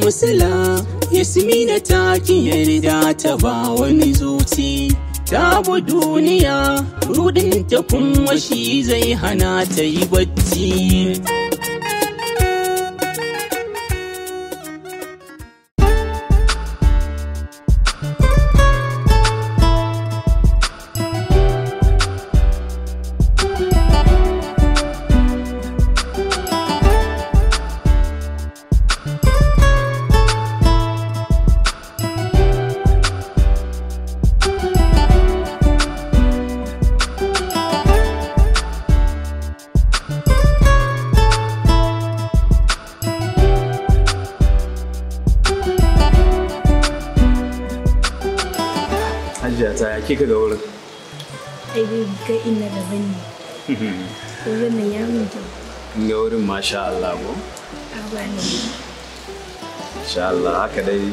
musula Yasmina ta ki yarda ta ba wani zuci ta bu duniya rudin ta kuma shi zai hana ta yi bacci. Ta ya kika ga wurin? Ai bai ga ina da bane. Wurin nan ya mun kyau. Ga wurin masha Allah ko? Abane. Insha Allah haka dai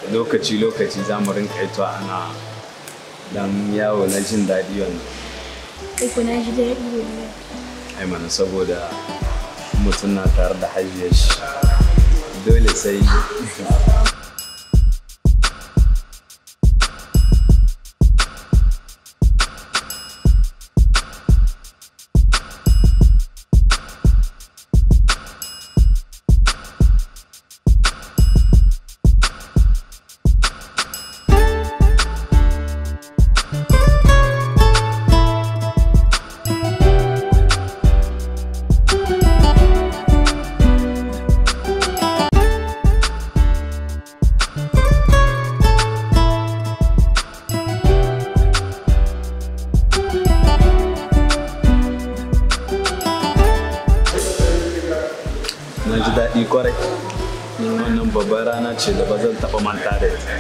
lokaci za mu rinka ito ana dan yawo na jin daɗi wannan. Kai kuna ji daɗi ne. Ai mana saboda mutum na tare da hajiyar shi dole sai na ji daɗi kwarai. Wannan babbar rana ce da ba zan taɓa manta da ita.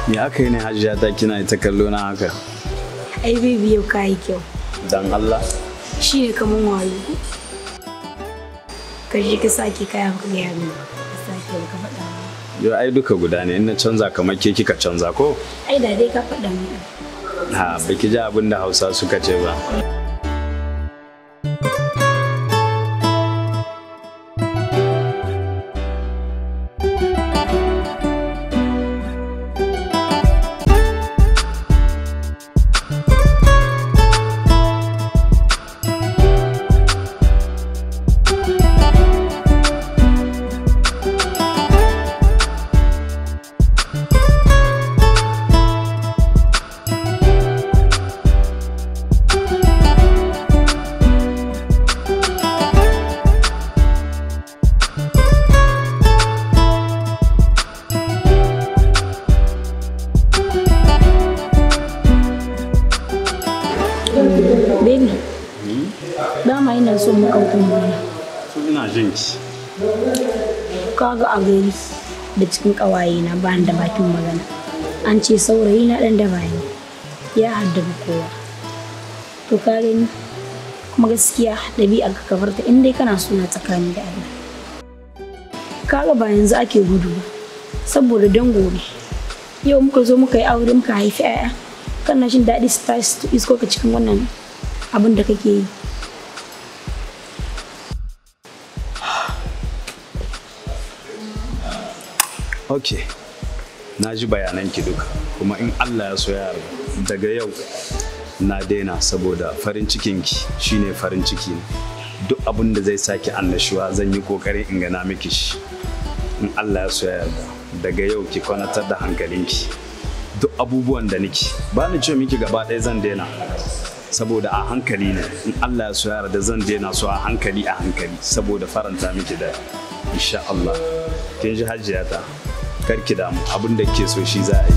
Me aka yi ne Hajiya ta kina ita kallo na haka? Ai baby yau ka yi kyau. Dan Allah? Shi ne kaman wayo. Ka je ka sake kayan ka gaya min. Ka sake ka faɗa min. Yo ai duka guda ne in na canza kamar ke kika canza ko? Ai da dai ka faɗa min. Ha, baki ji abin da Hausa suka ce ba. Baby, dama ina so mu kauta magana. Ina jin ki. Kaga a gari da cikin ƙawaye na ba da bakin magana. An ce saurayi na ɗan da bani. ya haddabi kowa. To ka gani kuma gaskiya ɗabi'ar ka kabarta in dai kana suna tsakani da Allah. Kaga ba yanzu ake gudu ba saboda dan gobe. Yau muka zo muka yi aure muka haifi 'ya'ya. Kana jin daɗi su tashi su isko ka cikin wannan abin da kake yi. Ok, na ji bayananki duka kuma in Allah ya so ya yarda daga yau na daina saboda farin cikinki shine farin ciki ne. Duk abin da zai saki annashuwa zan yi kokarin in gana miki shi. In Allah ya so ya yarda daga yau ki kwanatar da hankalinki. Duk abubuwan da niki ba ni ce miki gaba ɗaya zan daina saboda a hankali ne. In Allah ya so ya yarda zan daina su a hankali saboda faranta miki da insha Allah. Kin ji hajjiyata, karki damu abin da ke so shi za a yi.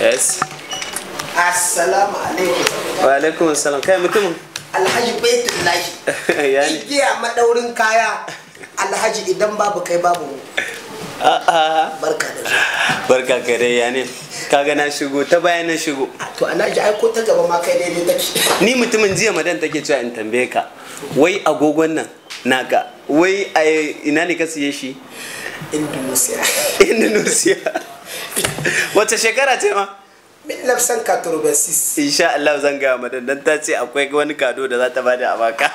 Yes. Assalamu alaikum. Wa alaikum assalam. Kai mutum? Alhaji Baitullahi. Yani. Igiya madaurin kaya. Alhaji idan babu kai babu mu. Barka da zuwa. Barka ka dai yani. Kaga na shigo ta bayan na shigo. To Alhaji ai ko ta gaba ma kai daidai take. Ni mutumin jiya madan take cewa in tambaye ka. Wai agogon nan naka. Wai ina ne ka siye shi? Indonesia. Indonesia. Wace shekara ce ma? 1986. Insha Allah zan ga madan dan ta ce akwai wani kado da za ta bada a baka.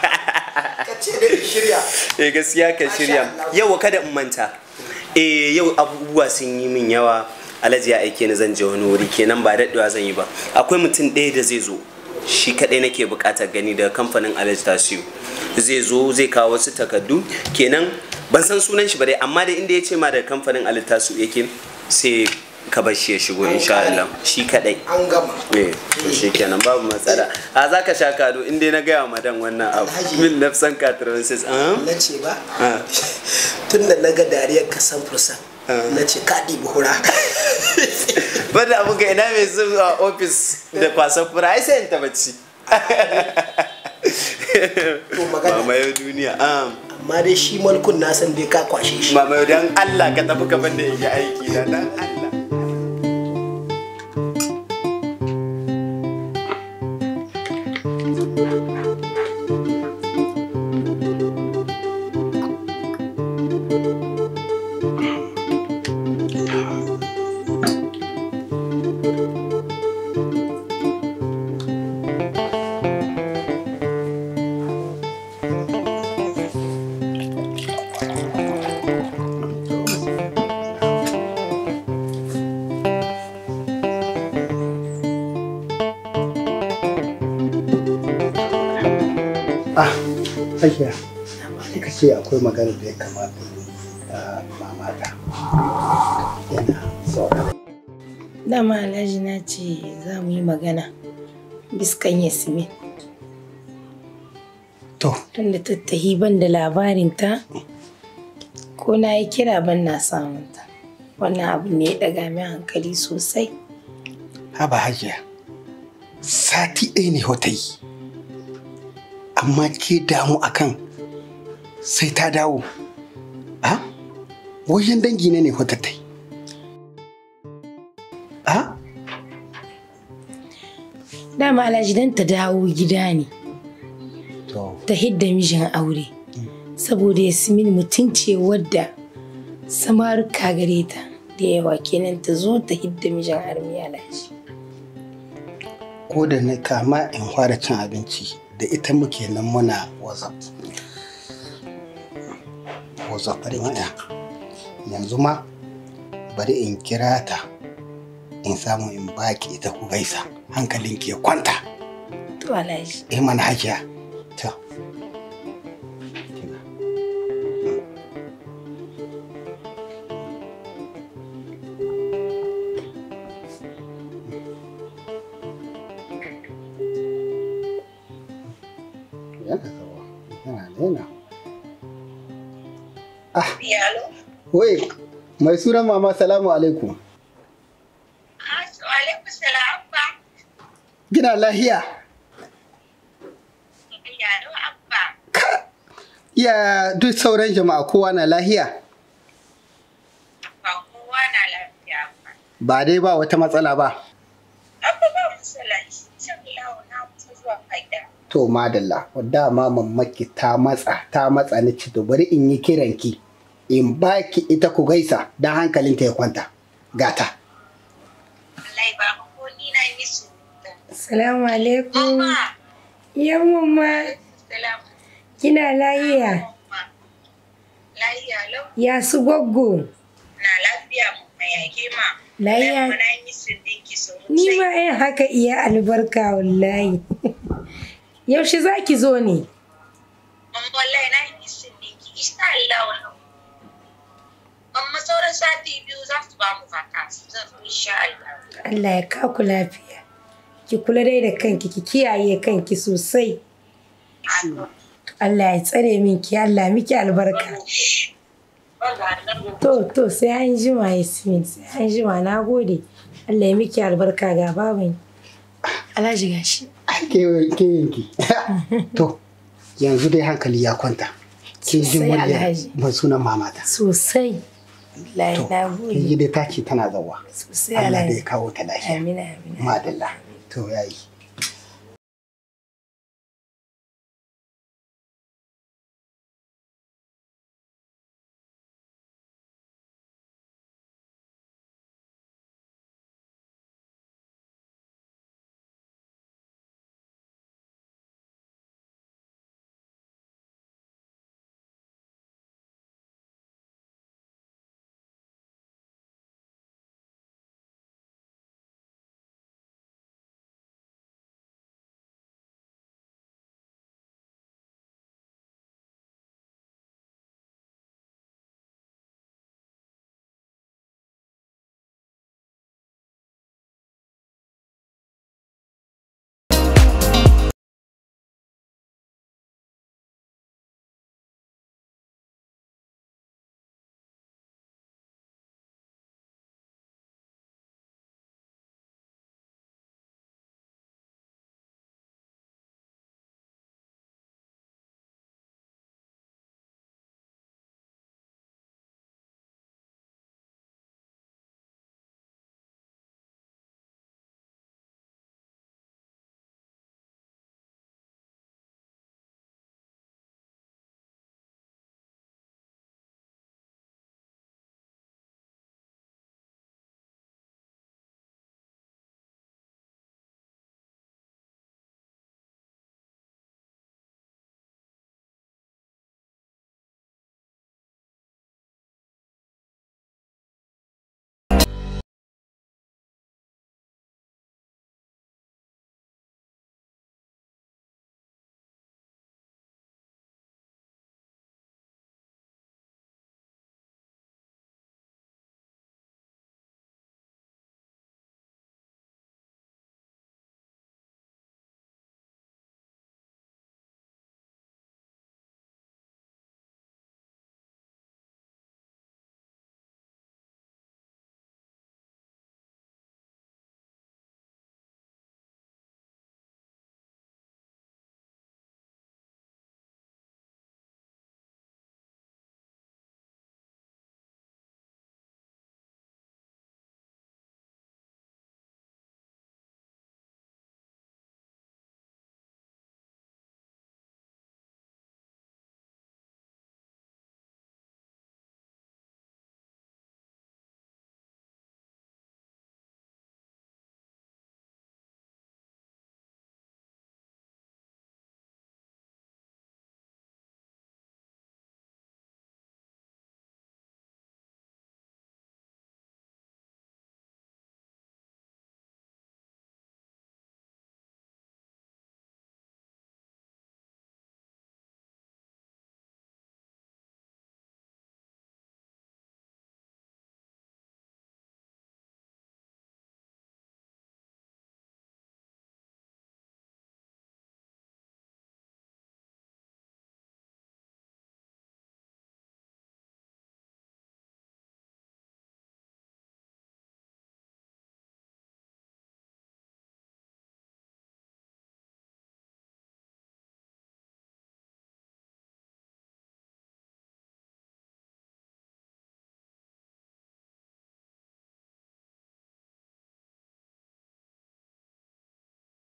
Ka ce da shirya. Gaskiya ka shirya. Yau kada in manta. Yau abubuwa sun yi min yawa. Alhaji ya aike ni zan je wani wuri kenan ba daɗewa zan yi ba. Akwai mutum ɗaya da zai zo. Shi kaɗai nake buƙatar gani daga kamfanin Alhaji Tasiu. Zai zo zai kawo wasu takardu kenan ban san sunan shi ba dai amma dai inda ya ce ma daga kamfanin Alhaji Tasiu yake sai ka bar shi ya shigo insha Allah shi kadai an gama to shi kenan babu matsala a zaka sha kado in dai na ga madan wannan abu min nafsan katransis na ce ba tunda naga dariyar ka san fursa na ce ka ɗibi hura bada abu ga ina mai zuwa office da kwasan fura ai sai in tabbaci to magana mama yau duniya amma dai shi malkun na san dai ka kwashe shi mama yau dan Allah ka tafi gaban da yake aiki da dan Allah Hajiya, kika ce akwai magana da ya kamata mamata. Yana saurara. Dama Alhaji na ce za mu yi magana biskan Yasmin. To. Tunda tattahi ban da labarinta ko na yi kira ban na samunta. Wannan abu ne ya ɗaga min hankali sosai. Haba Hajiya, sati ɗaya ne wata yi. Amma ke damu akan sai ta dawo. A? Wajen dangi ne hotattai. A? Dama Alhaji dan ta dawo gida ne. To. Ta hidda mijin aure. Saboda Yasmin mutunce wadda samaruka gare ta da yawa kenan ta zo ta hidda mijin armi Alhaji. Ko da na kama in fara cin abinci. Da ita muke nan muna WhatsApp da ita. Yanzu ma bari in kira ta in samu in baki ita ku gaisa hankalinki ya kwanta. To Alhaji. Mana Hajiya. To. Yalo. Wai, mai sunan mama salamu alaikum. Alaikum salam abba. Gina lahiya. Yalo abba. Ya duk sauran jama'a kowa na lahiya. Abba kowa na lafiya abba. Ba dai ba wata matsala ba. Abba ba masallaci. Shan lawo na kusa zuwa faida. To madalla, wadda ma mamaki ta matsa ni ci to bari in yi kiranki. In baki ita ku gaisa don hankalinta ya kwanta. Gata. Wallahi ba ko ni na yi su. Assalamu alaikum. Mama. Ya mama, Salam. kina lahiya? Lafiya lau. Ya su goggo? Na lafiya mu mai yake ma. Lafiya. Na yi su dinki sosai. Ni ma yin haka iya albarka wallahi. Yaushe za ki zo ne? Wallahi na yi su dinki. Insha Allah wannan. Amma sauran sati biyu za su ba mu vacancy. Zan zo insha Allah. Allah ya kaku lafiya. Ki kula dai da kanki, ki kiyaye kanki sosai. Allah ya tsare minki, Allah miki albarka. To, sai an jima Yasmin, sai an jima na gode. Allah ya miki albarka ga baban. Alhaji gashi. Ke yanki. To, yanzu dai hankali ya kwanta. Kin ji murya ban sunan mamata. Sosai. Allah na gode. Kin ji dai taki tana zawa. Sosai Allah Alhaji. dai kawo ta lafiya. Amin amin. Madalla. To yayi.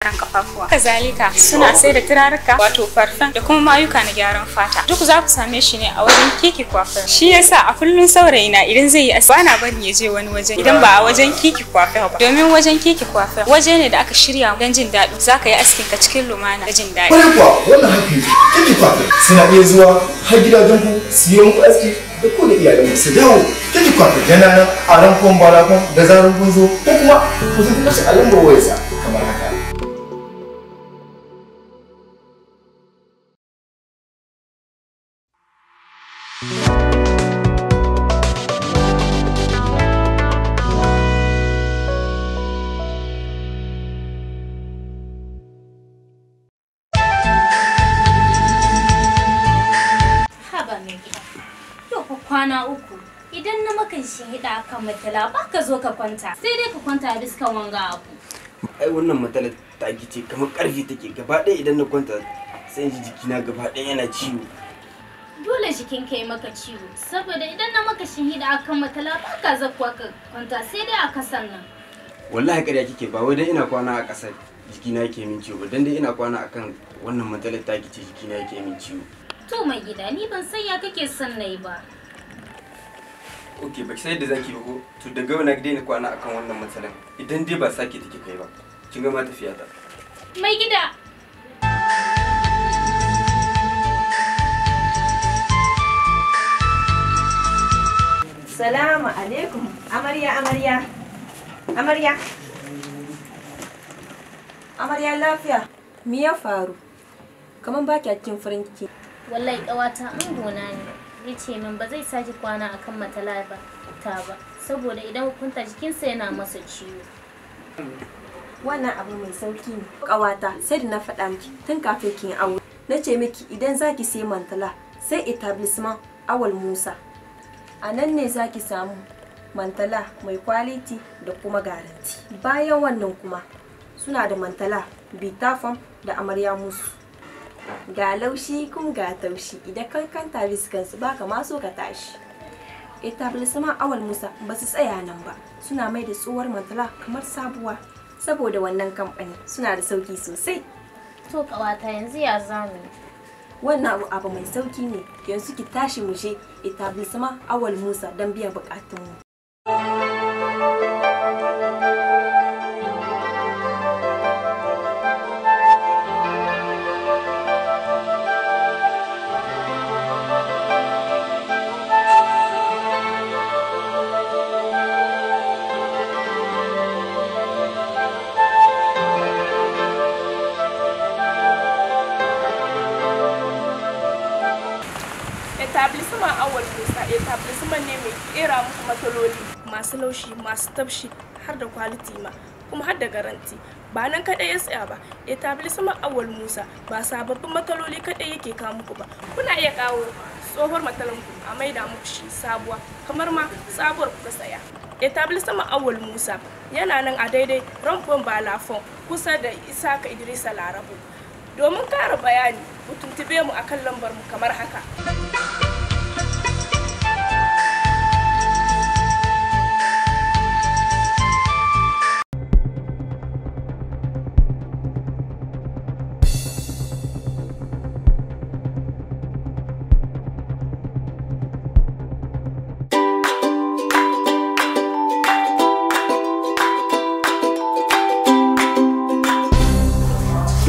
kafafuwa. Kazalika suna sai da turaruka wato farfan da kuma mayuka na gyaran fata. Duk za ku same shi ne a wajen Kiki Coiffure. Shi yasa a kullun saurayina idan zai yi aski bana bari ya je wani waje idan ba a wajen Kiki Coiffure ba. Domin wajen Kiki Coiffure waje ne da aka shirya don jin daɗi. Za ka yi askin ka cikin lumana da jin daɗi. Kwarai kuwa wannan haka yake. Kiki Coiffure suna iya zuwa har gidajen ku su yi muku aski da ku da iyalanku su dawo. Kiki Coiffure yana nan a rankon balakon da zarar kun zo ko kuma ku tafi mashi a lambar wayarsa kamar haka. Kwana uku idan na maka hida akan matala ba ka zo ka kwanta sai dai ka kwanta a biskan wanga abu. Ai wannan matsalar ta gice kamar karfi take gaba ɗaya idan na kwanta sai in ji jikina gaba ɗaya yana ciwo. Dole jikin ka yi maka ciwo saboda idan na maka hida akan matala ba ka zakwa ka kwanta sai dai a kasan nan. Wallahi ƙarya kike ba wai dan ina kwana a ƙasa jikina yake min ciwo dan dai ina kwana akan wannan matsalar ta gice jikina yake min ciwo. To mai gida ni ban san ya kake son nayi ba. Okay, baki sai da zaki ba ko to daga yau na daina kwana akan wannan matsalan idan dai ba sake take kai ba kin ga ma tafiya ta mai gida Salamu alaikum amarya lafiya me ya faru kaman ba ki cikin farin ciki wallahi kawata an gona ne yace min ba zai sake kwana akan matala ba saboda idan hukunta jikinsa yana masa ciwo. Wannan abu mai sauki ne. Kawata sai da na faɗa miki tun kafin kin aure. Nace miki idan zaki sai mantala sai etablissement Awal Musa. A nan ne zaki samu mantala mai quality da kuma garanti. Bayan wannan kuma suna da mantala bitafam da amarya musu. Ga laushi kun ga taushi idan kankanta biskansu baka ma so ka tashi. Etablissement Awal Musa ba su tsaya nan ba suna mai da tsohuwar mantala kamar sabuwa saboda wannan kamfani suna da sauki sosai. To kawata yanzu ya zamu wannan abu mai sauki ne yanzu ki tashi mu je Etablissement Awal Musa don biyan bukatunmu. Etablissement Awal Musa etablissement ne mai kera muku matsaloli masu laushi masu tafshi har da quality ma kuma har da garanti. Ba nan kadai ya tsaya ba, etablissement Awal Musa ba sababbin matsaloli kadai yake kawo muku ba. Kuna iya kawo tsohuwar matsalanku a maida muku shi sabuwa kamar ma sabuwar kuka saya. Etablissement Awal Musa yana nan a daidai Rampon Balafon kusa da Isaka Idrisa Larabu. Domin ƙara bayani, ku tuntube mu akan lambar mu kamar haka.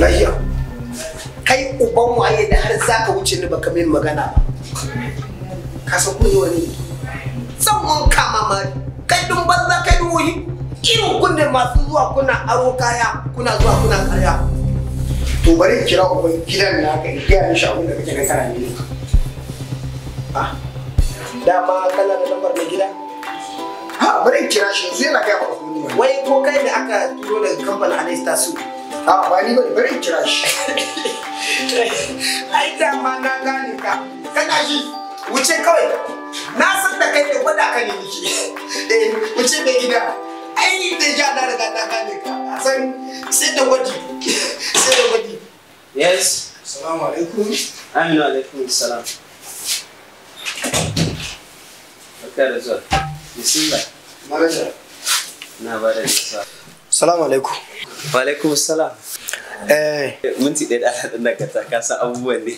Lahiya. Kai uban waye da har zaka wuce ni baka min magana ba. Ka san kun yi wani tsamman kama mari. Kai dun banza kai duhi. Irin kun ne masu zuwa kuna aro kaya, kuna zuwa kuna karya. To bari kira uban gidan na kai ga mishi abin da kake kai kana ne. Ah. Dama kana da lambar mai gida? Ha, bari kira shi yanzu yana kai ba ku. Wai ko kai da aka turo daga kamfanin Anesta su. Ah, ba ni bari kira shi. Ai dama na gane ka. Kana shi wuce kawai. Na san da kai ne gwada ka ne miki. Wuce da gida. Ai da ja na riga na gane ka. San sai da gwaji. Sai da gwaji. Yes. Assalamu alaikum. Aminu alaikum salam. Barka da zuwa. Bismillah. Manager. Na ba da nisa. Assalamu alaikum. Wa alaikum salam. Minti ɗaya da haɗin da ka san abubuwan ne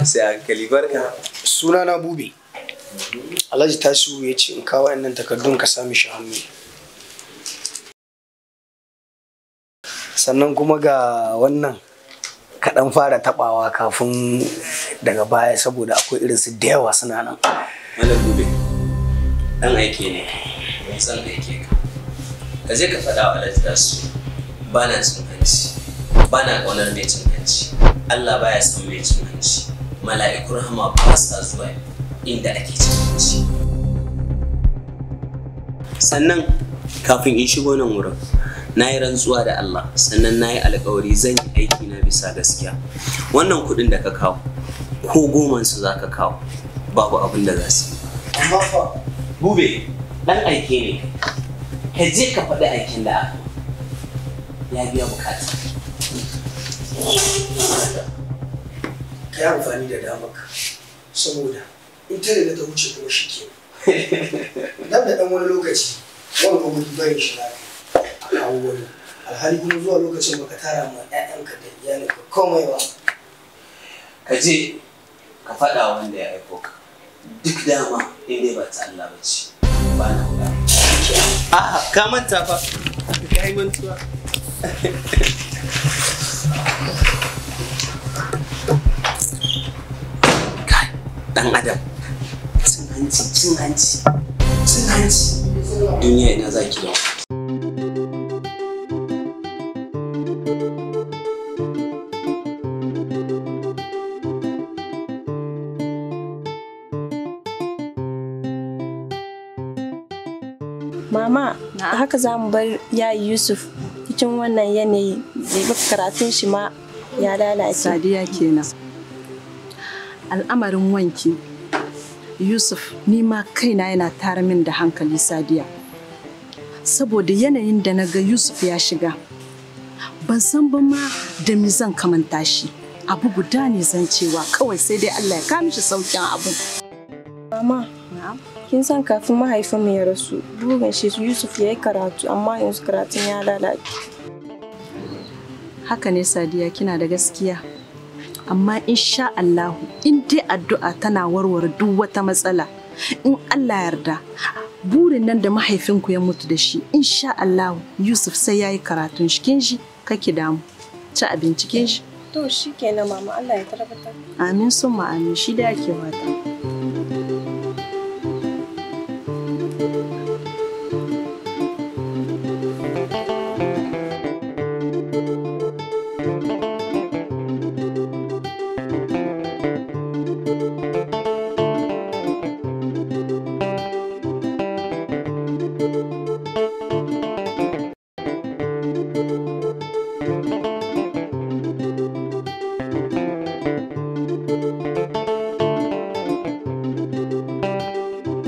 sai a hankali barka. Suna na Bube. Alhaji Tasiu ya ce in kawo nan takardun ka sami shi hannu. Sannan kuma ga wannan kaɗan fara taɓawa kafin daga baya saboda akwai irinsu da yawa suna nan. Malam Bube, ɗan aike ne, zan aike ka. Ka je ka faɗa wa Alhaji Tasiu ba na cin hanci, ba na ƙaunar mai cin hanci. Allah baya son mai cin hanci. Mala'ikun rahama ba sa zuwa inda ake cin hanci. Sannan kafin in shigo nan wurin, na yi rantsuwa da Allah, sannan na yi alƙawari zan yi aiki na bisa gaskiya. Wannan kuɗin da ka kawo, ko gomansu za ka kawo, babu abin da za su yi. Amma fa, Bube, ɗan aike ne, ka je ka faɗi aikin da aka ya biya bukata. Ka yi amfani da damaka, saboda in ta riga ta wuce kuma shi ke. Dan da ɗan wani lokaci, wani wuri bayan shi na a kawo wani. Alhali kuma zuwa lokacin baka tara ma 'ya'yanka da iyalinka komai ba. Ka je ka faɗa wanda ya aiko ka. Duk dama in dai ba ta Allah ba ce, ba na kula. A'a, ka manta fa. Ka yi mantuwa. Kai, ɗan Adam. Cin hanci. Duniya ina za ki da Mama, haka za mu bar yayi Yusuf cikin wannan yanayi da karatun shi ma ya lalace. Sadiya kenan. Al'amarin wanki Yusuf ni ma kaina yana tara min da hankali Sadiya. Saboda yanayin da na ga Yusuf ya shiga, ban san ba ma da me zan kamanta shi. Abu guda ne zan cewa kawai sai dai Allah ya kama shi saukin abu. Mama, kin san kafin mahaifinmu ya rasu, burin shi Yusuf ya yi karatu amma yanzu karatun ya lalace. Haka ne Sadiya, kina da gaskiya. Amma insha Allahu in dai addu'a tana warware duk wata matsala, in Allah yarda burin nan da mahaifinku ya mutu da shi, insha Allahu Yusuf sai yayi karatun shi. Kin ji kake damu, ci abinci kin ji. To shikenan mama, Allah ya tabbatar. Amin summa amin, shi da yake wata.